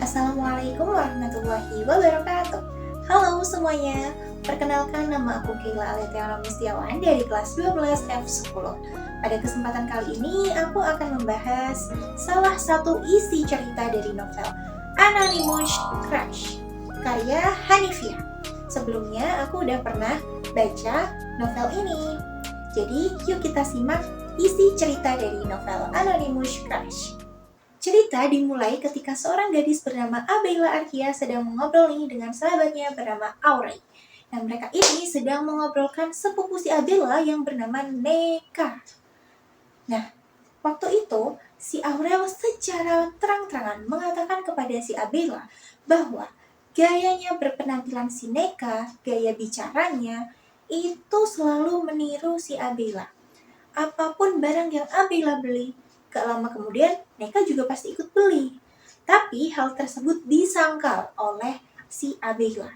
Assalamualaikum warahmatullahi wabarakatuh. Halo semuanya, perkenalkan nama aku Keila Aletiana Mustiawan dari kelas 12 F10. Pada kesempatan kali ini aku akan membahas salah satu isi cerita dari novel Anonymous Crush karya Hanifia. Sebelumnya aku udah pernah baca novel ini. Jadi yuk kita simak isi cerita dari novel Anonymous Crush. Cerita dimulai ketika seorang gadis bernama Abela Arkia sedang mengobrol dengan sahabatnya bernama Aurel. Dan mereka ini sedang mengobrolkan sepupu si Abela yang bernama Neka. Nah, waktu itu si Aurel secara terang-terangan mengatakan kepada si Abela bahwa gayanya berpenampilan si Neka, gaya bicaranya, itu selalu meniru si Abela. Apapun barang yang Abela beli, gak lama kemudian Neka juga pasti ikut beli. Tapi hal tersebut disangkal oleh si Abela.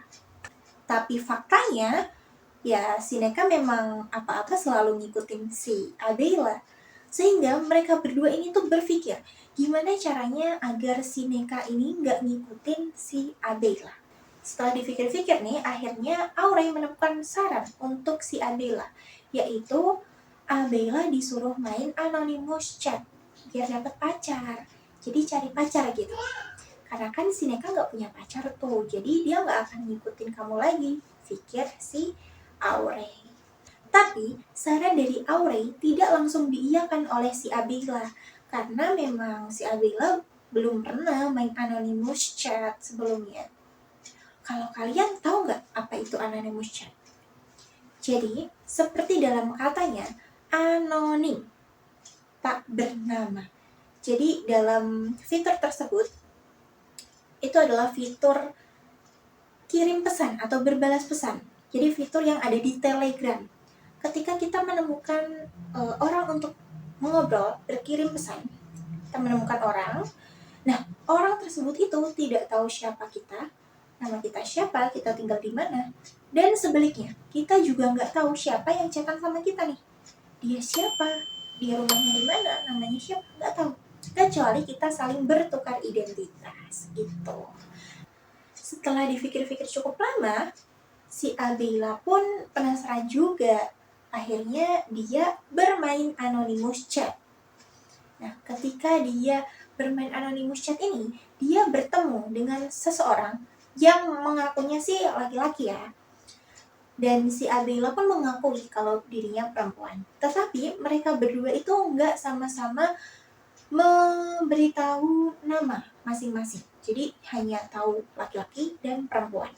Tapi faktanya, ya si Neka memang apa-apa selalu ngikutin si Abela. Sehingga mereka berdua ini tuh berpikir, gimana caranya agar si Neka ini gak ngikutin si Abela. Setelah dipikir-pikir nih, akhirnya Aurel menemukan saran untuk si Abela, yaitu Abela disuruh main anonymous chat biar dapat pacar. Jadi cari pacar gitu. Karena kan si Neka gak punya pacar tuh, jadi dia gak akan ngikutin kamu lagi, pikir si Aurel. Tapi saran dari Aurel tidak langsung diiyakan oleh si Abela, karena memang si Abela belum pernah main anonymous chat sebelumnya. Kalau kalian tahu nggak apa itu anonymous chat? Jadi, seperti dalam katanya, anonim, tak bernama. Jadi, dalam fitur tersebut, itu adalah fitur kirim pesan atau berbalas pesan. Jadi, fitur yang ada di Telegram. Ketika kita menemukan orang untuk mengobrol, berkirim pesan, kita menemukan orang, nah, orang tersebut itu tidak tahu siapa kita, nama kita siapa, kita tinggal di mana, dan sebaliknya, kita juga nggak tahu siapa yang chatan sama kita nih. Dia siapa, dia rumahnya di mana, namanya siapa, nggak tahu. Kecuali kita saling bertukar identitas, gitu. Setelah dipikir-pikir cukup lama, si Abela pun penasaran juga. Akhirnya dia bermain anonymous chat. Nah, ketika dia bermain anonymous chat ini, dia bertemu dengan seseorang yang mengakunya sih laki-laki ya. Dan si Abela pun mengakui kalau dirinya perempuan. Tetapi mereka berdua itu nggak sama-sama memberitahu nama masing-masing. Jadi hanya tahu laki-laki dan perempuan.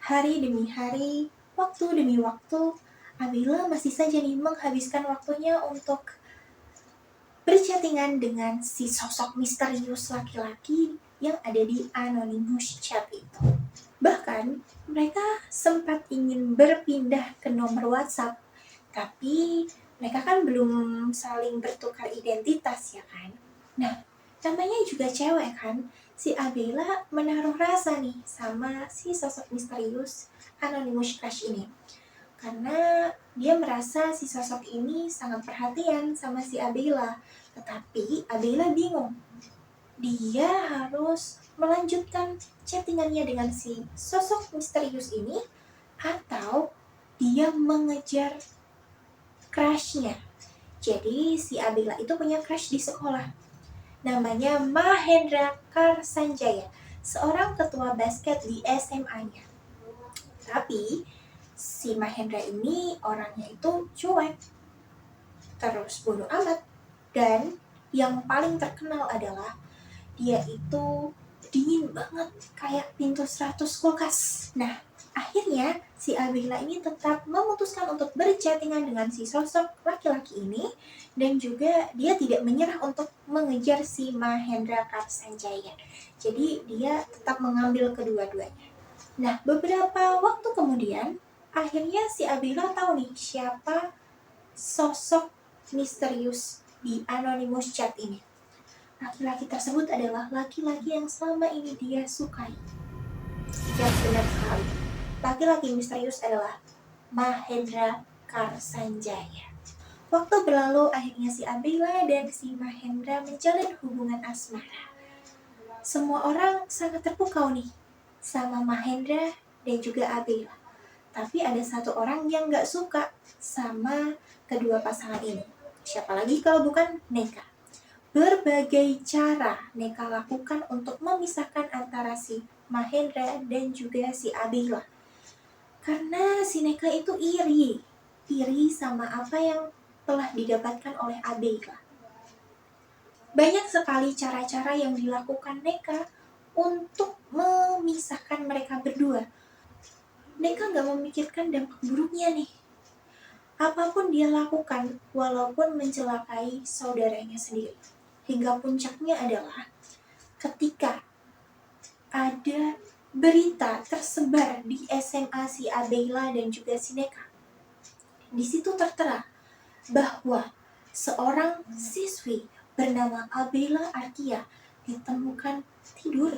Hari demi hari, waktu demi waktu, Abela masih saja nih menghabiskan waktunya untuk berchattingan dengan si sosok misterius laki-laki yang ada di anonymous chat itu. Bahkan mereka sempat ingin berpindah ke nomor WhatsApp, tapi mereka kan belum saling bertukar identitas ya kan. Nah, namanya juga cewek kan, si Abela menaruh rasa nih sama si sosok misterius anonymous crush ini. Karena dia merasa si sosok ini sangat perhatian sama si Abela. Tetapi Abela bingung. Dia harus melanjutkan chattingannya dengan si sosok misterius ini atau dia mengejar crushnya. Jadi si Abela itu punya crush di sekolah. Namanya Mahendra Karsanjaya, seorang ketua basket di SMA-nya. Tapi si Mahendra ini orangnya itu cuek, terus bodoh amat, dan yang paling terkenal adalah dia itu dingin banget kayak pintu 100 kulkas. Nah, akhirnya si Abela ini tetap memutuskan untuk berchattingan dengan si sosok laki-laki ini, dan juga dia tidak menyerah untuk mengejar si Mahendra Karsanjaya. Jadi dia tetap mengambil kedua-duanya. Nah, beberapa waktu kemudian, akhirnya si Abela tahu nih siapa sosok misterius di anonymous chat ini. Laki-laki tersebut adalah laki-laki yang selama ini dia sukai. Ya, benar sekali. Laki-laki misterius adalah Mahendra Karsanjaya. Waktu berlalu, akhirnya si Abela dan si Mahendra menjalin hubungan asmara. Semua orang sangat terpukau nih sama Mahendra dan juga Abela. Tapi ada satu orang yang gak suka sama kedua pasangan ini. Siapa lagi kalau bukan Neka. Berbagai cara Neka lakukan untuk memisahkan antara si Mahendra dan juga si Abela. Karena si Neka itu iri sama apa yang telah didapatkan oleh Abela. Banyak sekali cara-cara yang dilakukan Neka untuk memisahkan mereka berdua. Neka gak memikirkan dampak buruknya nih. Apapun dia lakukan, walaupun mencelakai saudaranya sendiri. Hingga puncaknya adalah ketika ada berita tersebar di SMA si Abela dan juga si Neka. Di situ tertera bahwa seorang siswi bernama Abela Arkia ditemukan tidur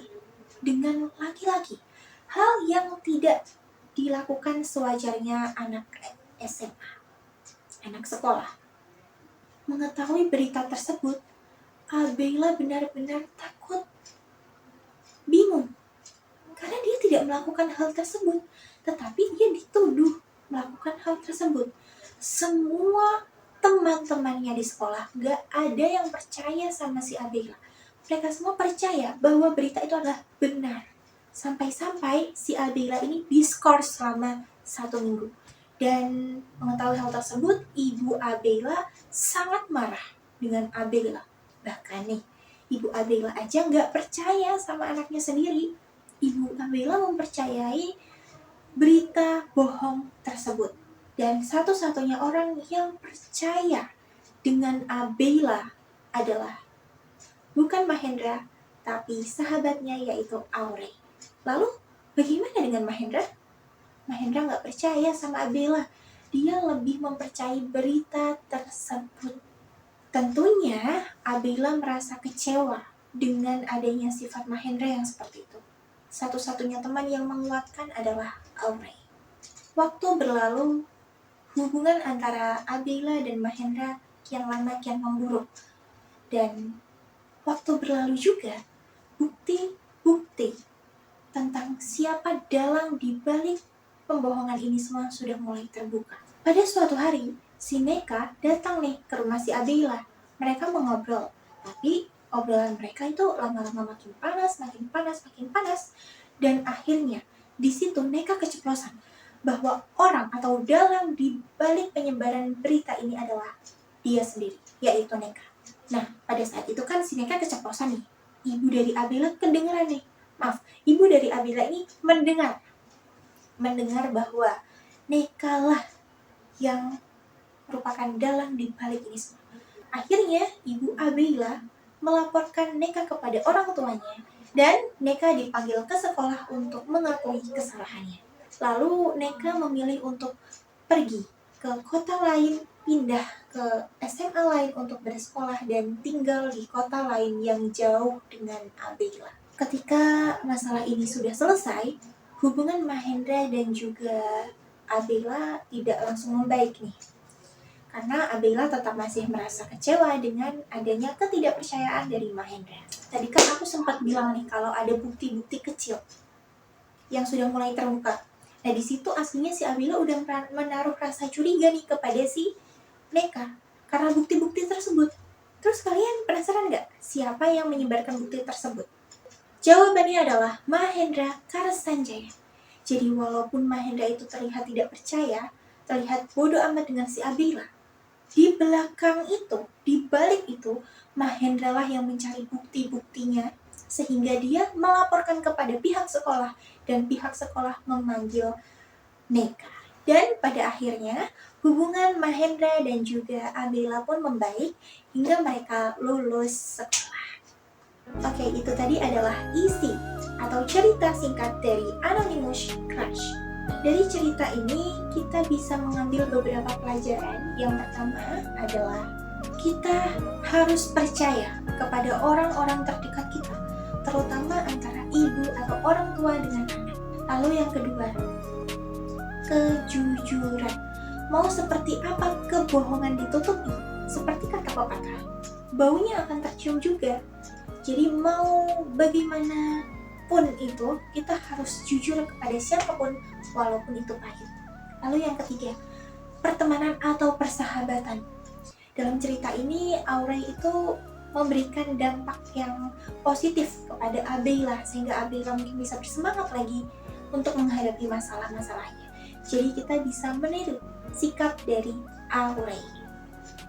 dengan laki-laki. Hal yang tidak dilakukan sewajarnya anak SMA, anak sekolah. Mengetahui berita tersebut, Abela benar-benar takut, bingung. Karena dia tidak melakukan hal tersebut, tetapi dia dituduh melakukan hal tersebut. Semua teman-temannya di sekolah gak ada yang percaya sama si Abela. Mereka semua percaya bahwa berita itu adalah benar. Sampai-sampai si Abela ini diskors selama 1 minggu. Dan mengetahui hal tersebut, ibu Abela sangat marah dengan Abela. Bahkan nih, ibu Abela aja gak percaya sama anaknya sendiri. Ibu Abela mempercayai berita bohong tersebut. Dan satu-satunya orang yang percaya dengan Abela adalah bukan Mahendra, tapi sahabatnya yaitu Aurey. Lalu bagaimana dengan Mahendra? Mahendra gak percaya sama Abela. Dia lebih mempercayai berita tersebut. Tentunya Abela merasa kecewa dengan adanya sifat Mahendra yang seperti itu. Satu-satunya teman yang menguatkan adalah Aurey. Waktu berlalu, hubungan antara Abela dan Mahendra kian lama kian memburuk. Dan waktu berlalu juga, bukti-bukti tentang siapa dalang di balik pembohongan ini semua sudah mulai terbuka. Pada suatu hari, si Neka datang nih ke rumah si Abela. Mereka mengobrol, tapi obrolan mereka itu lama-lama makin panas. Dan akhirnya, di situ Neka keceplosan bahwa orang atau dalang di balik penyebaran berita ini adalah dia sendiri, yaitu Neka. Nah, pada saat itu kan si Neka keceplosan nih. Ibu dari Abela kedengeran nih. Ibu dari Abela ini mendengar bahwa Neka lah yang merupakan dalang di balik ini semua. Akhirnya, ibu Abela melaporkan Neka kepada orang tuanya dan Neka dipanggil ke sekolah untuk mengakui kesalahannya. Lalu Neka memilih untuk pergi ke kota lain, pindah ke SMA lain untuk bersekolah dan tinggal di kota lain yang jauh dengan Abela. Ketika masalah ini sudah selesai, hubungan Mahendra dan juga Abela tidak langsung membaik nih. Karena Abela tetap masih merasa kecewa dengan adanya ketidakpercayaan dari Mahendra. Tadi kan aku sempat bilang nih kalau ada bukti-bukti kecil yang sudah mulai terbuka. Nah, di situ aslinya si Abela udah menaruh rasa curiga nih kepada si Neka karena bukti-bukti tersebut. Terus kalian penasaran nggak siapa yang menyebarkan bukti tersebut? Jawabannya adalah Mahendra Karsanjaya. Jadi walaupun Mahendra itu terlihat tidak percaya, terlihat bodoh amat dengan si Abela, di belakang itu, di balik itu, Mahendra lah yang mencari bukti-buktinya sehingga dia melaporkan kepada pihak sekolah dan pihak sekolah memanggil Neka. Dan pada akhirnya hubungan Mahendra dan juga Abela pun membaik hingga mereka lulus sekolah. Oke, itu tadi adalah isi atau cerita singkat dari Anonymous Crush. Dari cerita ini kita bisa mengambil beberapa pelajaran. Yang pertama adalah kita harus percaya kepada orang-orang terdekat kita, terutama antara ibu atau orang tua dengan anak. Lalu yang kedua, kejujuran. Mau seperti apa kebohongan ditutupi? Seperti kata pepatah, baunya akan tercium juga. Jadi mau bagaimanapun itu, kita harus jujur kepada siapapun walaupun itu pahit. Lalu yang ketiga, pertemanan atau persahabatan. Dalam cerita ini, Aurel itu memberikan dampak yang positif kepada Abela, sehingga Abela mungkin bisa bersemangat lagi untuk menghadapi masalah-masalahnya. Jadi kita bisa meniru sikap dari Aurel.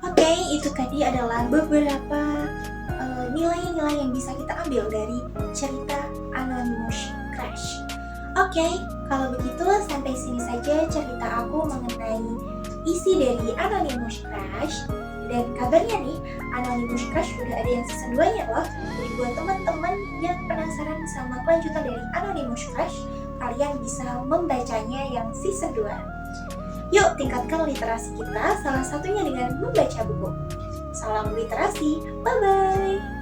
Oke, itu tadi adalah beberapa nilai-nilai yang bisa kita ambil dari cerita Anonymous Crush. Oke, kalau begitu sampai sini saja cerita aku mengenai isi dari Anonymous Crush. Dan kabarnya nih, Anonymous Crush udah ada yang season 2-nya loh. Jadi buat teman-teman yang penasaran sama kelanjutan dari Anonymous Crush, kalian bisa membacanya yang season 2. Yuk tingkatkan literasi kita, salah satunya dengan membaca buku. Salam literasi, bye-bye!